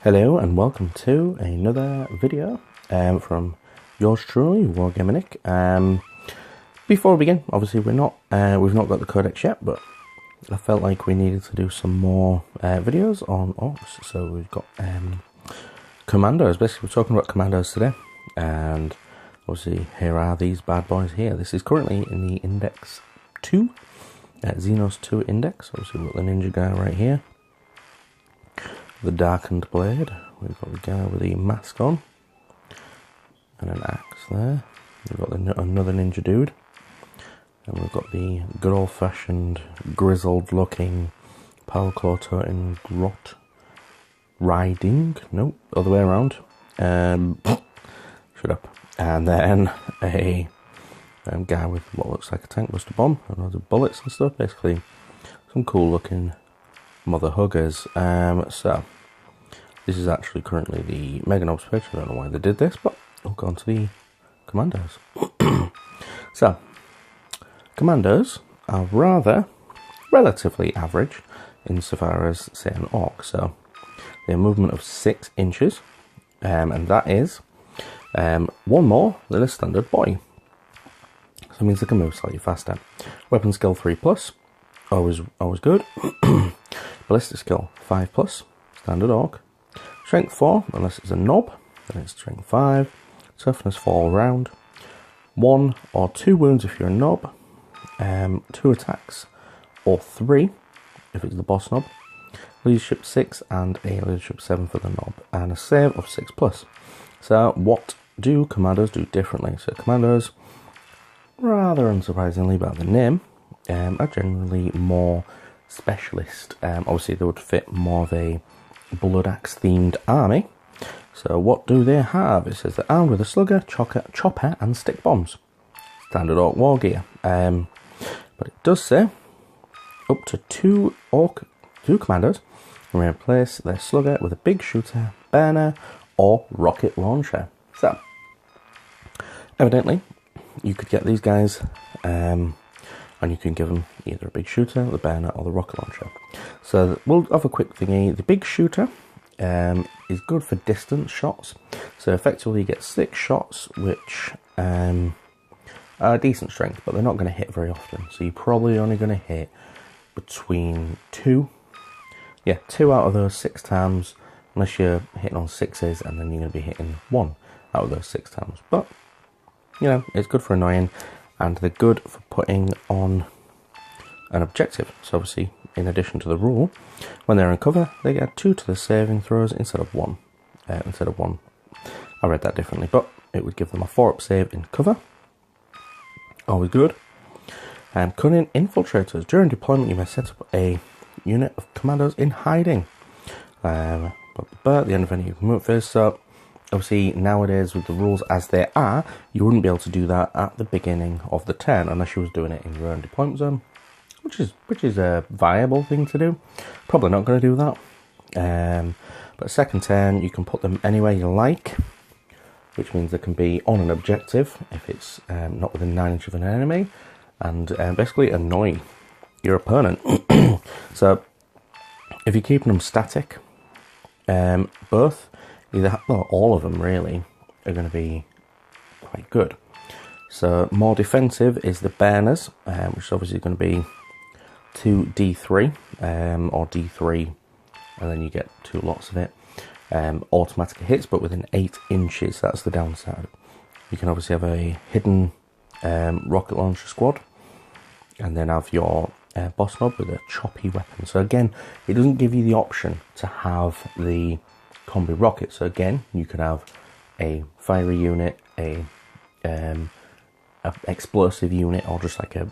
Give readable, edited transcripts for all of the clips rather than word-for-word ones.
Hello and welcome to another video from yours truly, Wargamernick. Before we begin, obviously we've not got the codex yet, but I felt like we needed to do some more videos on Orks. So we've got Kommandos. Basically, we're talking about Kommandos today, and obviously here are these bad boys here. This is currently in the Index 2, Xenos 2 Index. Obviously, we've got the ninja guy right here. The darkened blade. We've got the guy with the mask on and an axe there. We've got another ninja dude, and we've got the good old-fashioned grizzled looking power claw toting grot riding. Nope, other way around. Shut up. And then a guy with what looks like a tank buster bomb and loads of bullets and stuff. Basically some cool looking mother huggers. So this is actually currently the Mega Nobs page. I don't know why they did this, but we'll go on to the Kommandos. So Kommandos are relatively average insofar as, say, an Ork. So they have a movement of 6 inches, and that is one more than a standard boy. So it means they can move slightly faster. Weapon skill 3+, always good. Ballistic skill 5+, standard Ork. Strength 4, unless it's a knob, then it's strength 5. Toughness 4 all round. 1 or 2 wounds if you're a knob. 2 attacks or 3 if it's the boss knob. Leadership 6 and a leadership 7 for the knob. And a save of 6+. So what do Kommandos do differently? So Kommandos, rather unsurprisingly by the name, are generally more specialist. Obviously they would fit more of a blood axe themed army. So what do they have? It says they're armed with a slugger, chopper and stick bombs. Standard Ork war gear. But it does say up to 2 Kommandos can replace their slugger with a big shooter, burner or rocket launcher. So evidently you could get these guys and you can give them either a big shooter, the burner or the rocket launcher. So we'll have a quick thingy. The big shooter is good for distance shots. So effectively you get 6 shots which are decent strength, but they're not going to hit very often. So you're probably only going to hit between 2 out of those 6 times, unless you're hitting on 6s, and then you're going to be hitting 1 out of those 6 times. But you know, it's good for annoying, and they're good for putting on an objective. So obviously, in addition to the rule, when they're in cover, they get 2 to the saving throws instead of 1. I read that differently, but it would give them a 4-up save in cover. Always good. And cunning infiltrators. During deployment, you may set up a unit of Kommandos in hiding. But at the end of any movement phase, so obviously nowadays with the rules as they are, you wouldn't be able to do that at the beginning of the turn unless you was doing it in your own deployment zone, which is a viable thing to do. Probably not going to do that. But second turn you can put them anywhere you like, which means they can be on an objective if it's not within 9 inches of an enemy, and basically annoy your opponent. So if you're keeping them static, both all of them really are going to be quite good. So more defensive is the burners, which is obviously going to be 2d3 or d3, and then you get 2 lots of it. Automatic hits, but within 8 inches. That's the downside. You can obviously have a hidden rocket launcher squad, and then have your boss knob with a choppy weapon. So again, it doesn't give you the option to have the combi rocket. So again, you could have a fiery unit, a explosive unit, or just like a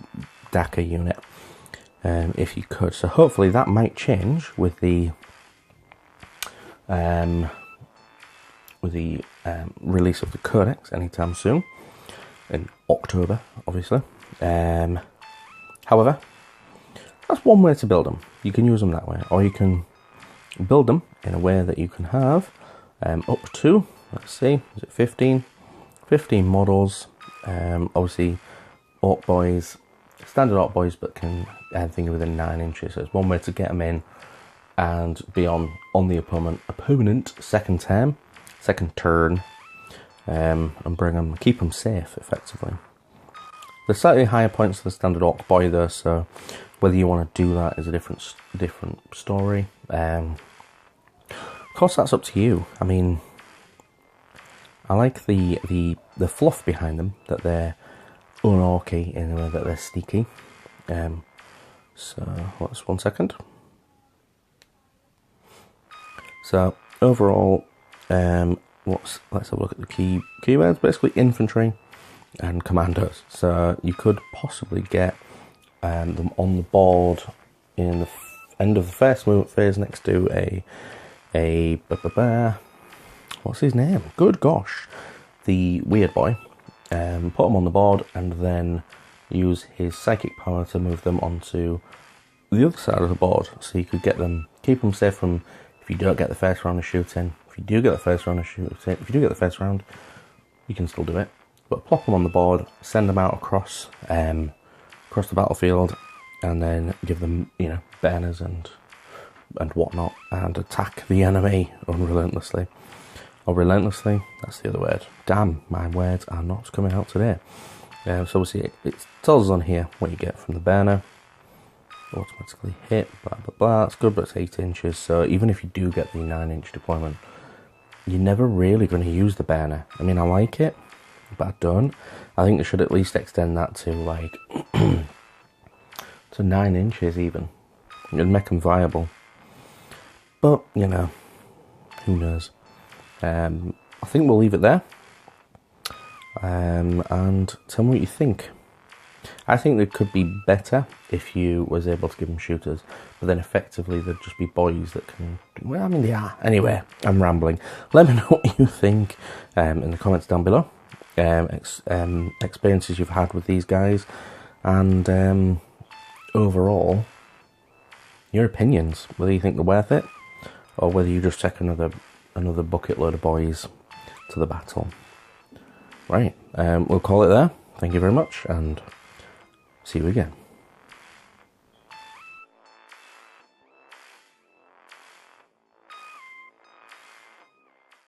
Daka unit, if you could. So hopefully that might change with the release of the codex anytime soon, in October, obviously. However, that's one way to build them. You can use them that way, or you can build them in a way that you can have up to, let's see, is it 15 models. Obviously Ork boys, standard Ork boys, but can think within 9 inches. So it's one way to get them in and be on the opponent second turn, and bring them, keep them safe effectively. There's slightly higher points than the standard Orc boy though, so whether you want to do that is a different story. Of course, that's up to you. I mean, I like the fluff behind them, that they're un-orky in the way that they're sneaky. So what's 1 second? So overall, let's have a look at the keywords. Basically, infantry and commandos. So you could possibly get them on the board in the end of the first movement phase next to a what's his name? Good gosh, the weird boy. Put him on the board and then use his psychic power to move them onto the other side of the board. So you could get them, keep them safe from if you don't get the first round of shooting. If you do get the first round of shooting, if you do get the first round, you can still do it. But plop them on the board, send them out across the battlefield, and then give them, you know, banners and whatnot, and attack the enemy unrelentlessly. Or relentlessly, that's the other word. Damn, my words are not coming out today. So obviously it tells us on here what you get from the banner. Automatically hit, blah blah blah, that's good, but it's 8 inches, so even if you do get the 9-inch deployment, you're never really going to use the banner. I mean, I like it, but I don't. I think they should at least extend that to like to 9 inches even, and make them viable. But, you know, who knows. I think we'll leave it there, and tell me what you think. I think they could be better if you was able to give them shooters, but then effectively they'd just be boys that can... Well, I mean, they are. Anyway, I'm rambling. Let me know what you think in the comments down below. Experiences you've had with these guys, and overall, your opinions. Whether you think they're worth it, or whether you just take another bucket load of boys to the battle. Right, we'll call it there. Thank you very much, and see you again.